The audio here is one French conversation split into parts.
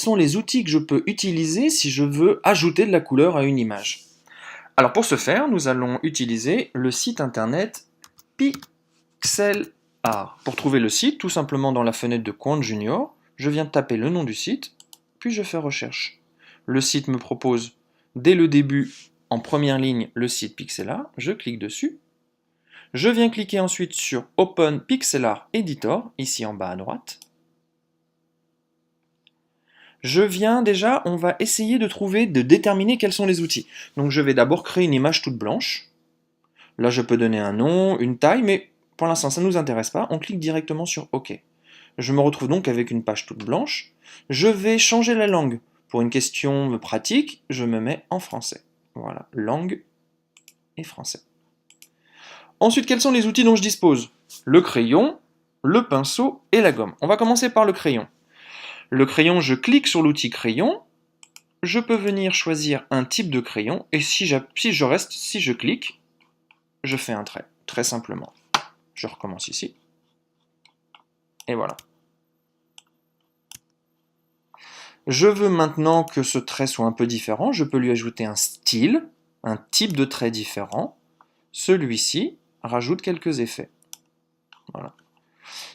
sont les outils que je peux utiliser si je veux ajouter de la couleur à une image. Alors pour ce faire, nous allons utiliser le site internet Pixel Art. Pour trouver le site, tout simplement dans la fenêtre de Compte Junior, je viens de taper le nom du site, puis je fais recherche. Le site me propose dès le début, en première ligne, le site Pixel Art. Je clique dessus. Je viens cliquer ensuite sur Open Pixel Art Editor, ici en bas à droite. On va essayer de déterminer quels sont les outils. Donc je vais d'abord créer une image toute blanche. Là je peux donner un nom, une taille, mais pour l'instant ça ne nous intéresse pas. On clique directement sur OK. Je me retrouve donc avec une page toute blanche. Je vais changer la langue. Pour une question pratique, je me mets en français. Voilà, langue et français. Ensuite, quels sont les outils dont je dispose? Le crayon, le pinceau et la gomme. On va commencer par le crayon. Le crayon, je clique sur l'outil crayon, je peux venir choisir un type de crayon, et si je clique, je fais un trait, très simplement. Je recommence ici, et voilà. Je veux maintenant que ce trait soit un peu différent, je peux lui ajouter un style, un type de trait différent. Celui-ci rajoute quelques effets. Voilà.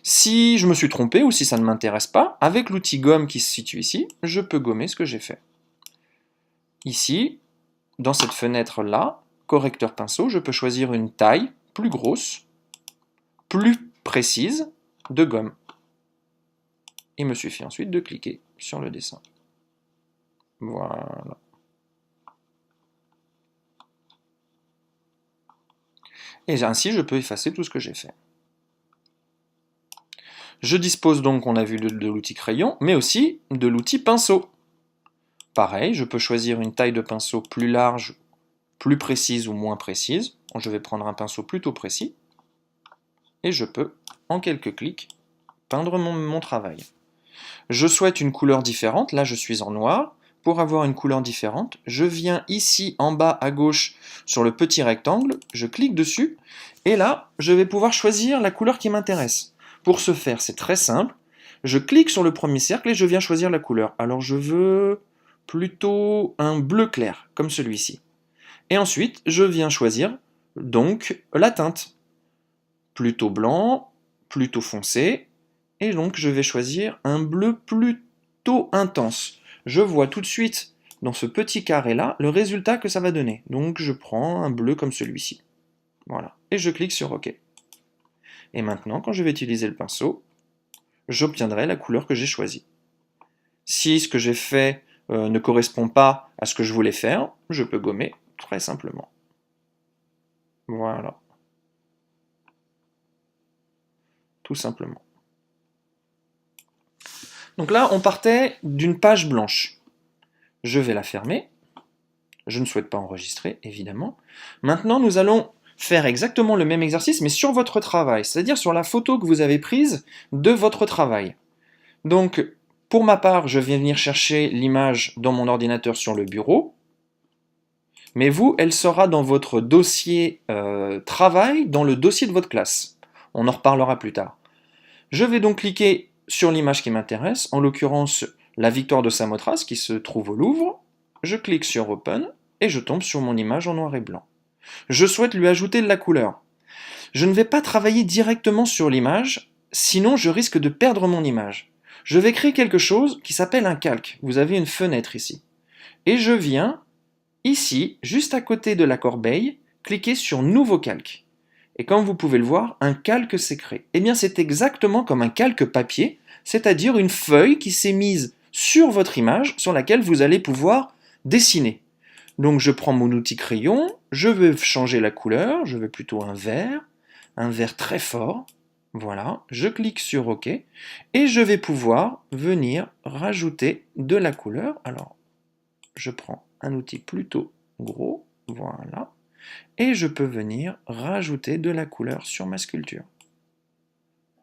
Si je me suis trompé ou si ça ne m'intéresse pas, avec l'outil gomme qui se situe ici, je peux gommer ce que j'ai fait. Ici, dans cette fenêtre-là, correcteur pinceau, je peux choisir une taille plus grosse, plus précise de gomme. Il me suffit ensuite de cliquer sur le dessin. Voilà. Et ainsi, je peux effacer tout ce que j'ai fait. Je dispose donc, on a vu, de l'outil crayon, mais aussi de l'outil pinceau. Pareil, je peux choisir une taille de pinceau plus large, plus précise ou moins précise. Je vais prendre un pinceau plutôt précis. Et je peux, en quelques clics, peindre mon travail. Je souhaite une couleur différente, là je suis en noir. Pour avoir une couleur différente, je viens ici en bas à gauche sur le petit rectangle, je clique dessus, et là je vais pouvoir choisir la couleur qui m'intéresse. Pour ce faire, c'est très simple, je clique sur le premier cercle et je viens choisir la couleur. Alors je veux plutôt un bleu clair, comme celui-ci. Et ensuite, je viens choisir donc la teinte. Plutôt blanc, plutôt foncé, et donc je vais choisir un bleu plutôt intense. Je vois tout de suite dans ce petit carré là le résultat que ça va donner. Donc je prends un bleu comme celui-ci. Voilà. Et je clique sur OK. Et maintenant, quand je vais utiliser le pinceau, j'obtiendrai la couleur que j'ai choisie. Si ce que j'ai fait ne correspond pas à ce que je voulais faire, je peux gommer très simplement. Voilà. Tout simplement. Donc là, on partait d'une page blanche. Je vais la fermer. Je ne souhaite pas enregistrer, évidemment. Maintenant, nous allons faire exactement le même exercice, mais sur votre travail, c'est-à-dire sur la photo que vous avez prise de votre travail. Donc, pour ma part, je viens venir chercher l'image dans mon ordinateur sur le bureau, mais vous, elle sera dans votre dossier travail, dans le dossier de votre classe. On en reparlera plus tard. Je vais donc cliquer sur l'image qui m'intéresse, en l'occurrence la victoire de Samothrace qui se trouve au Louvre. Je clique sur Open et je tombe sur mon image en noir et blanc. Je souhaite lui ajouter de la couleur. Je ne vais pas travailler directement sur l'image, sinon je risque de perdre mon image. Je vais créer quelque chose qui s'appelle un calque. Vous avez une fenêtre ici. Et je viens, ici, juste à côté de la corbeille, cliquer sur Nouveau calque. Et comme vous pouvez le voir, un calque s'est créé. Eh bien, c'est exactement comme un calque papier, c'est-à-dire une feuille qui s'est mise sur votre image, sur laquelle vous allez pouvoir dessiner. Donc je prends mon outil crayon, je vais changer la couleur, je veux plutôt un vert très fort. Voilà, je clique sur OK, et je vais pouvoir venir rajouter de la couleur. Alors, je prends un outil plutôt gros, voilà. Et je peux venir rajouter de la couleur sur ma sculpture.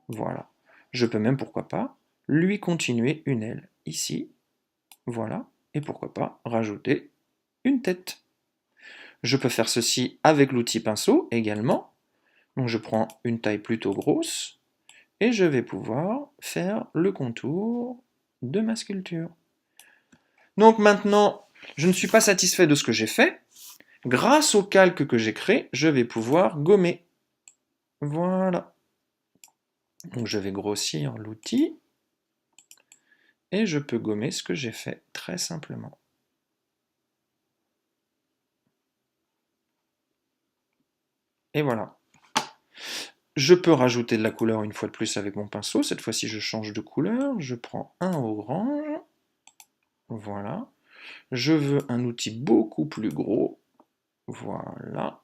Voilà. Je peux même, pourquoi pas, lui continuer une aile ici. Voilà. Et pourquoi pas rajouter une tête. Je peux faire ceci avec l'outil pinceau également. Donc je prends une taille plutôt grosse et je vais pouvoir faire le contour de ma sculpture. Donc maintenant, je ne suis pas satisfait de ce que j'ai fait. Grâce au calque que j'ai créé, je vais pouvoir gommer. Voilà. Donc je vais grossir l'outil. Et je peux gommer ce que j'ai fait très simplement. Et voilà. Je peux rajouter de la couleur une fois de plus avec mon pinceau. Cette fois-ci, je change de couleur. Je prends un orange. Voilà. Je veux un outil beaucoup plus gros. Voilà.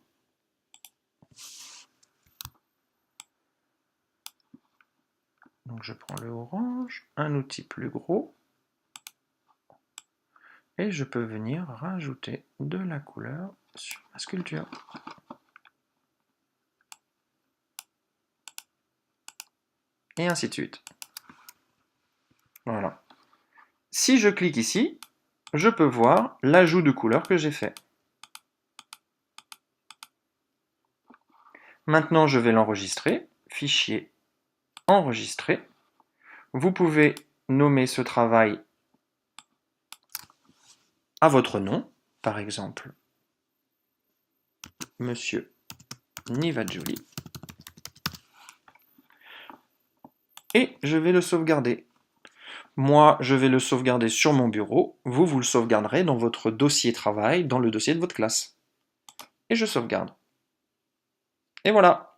Donc je prends le orange, un outil plus gros. Et je peux venir rajouter de la couleur sur ma sculpture. Et ainsi de suite. Voilà. Si je clique ici, je peux voir l'ajout de couleurs que j'ai fait. Maintenant, je vais l'enregistrer. Fichier, enregistrer. Vous pouvez nommer ce travail à votre nom, par exemple, Monsieur Nivajuli. Et je vais le sauvegarder. Moi, je vais le sauvegarder sur mon bureau. Vous, vous le sauvegarderez dans votre dossier travail, dans le dossier de votre classe. Et je sauvegarde. Et voilà.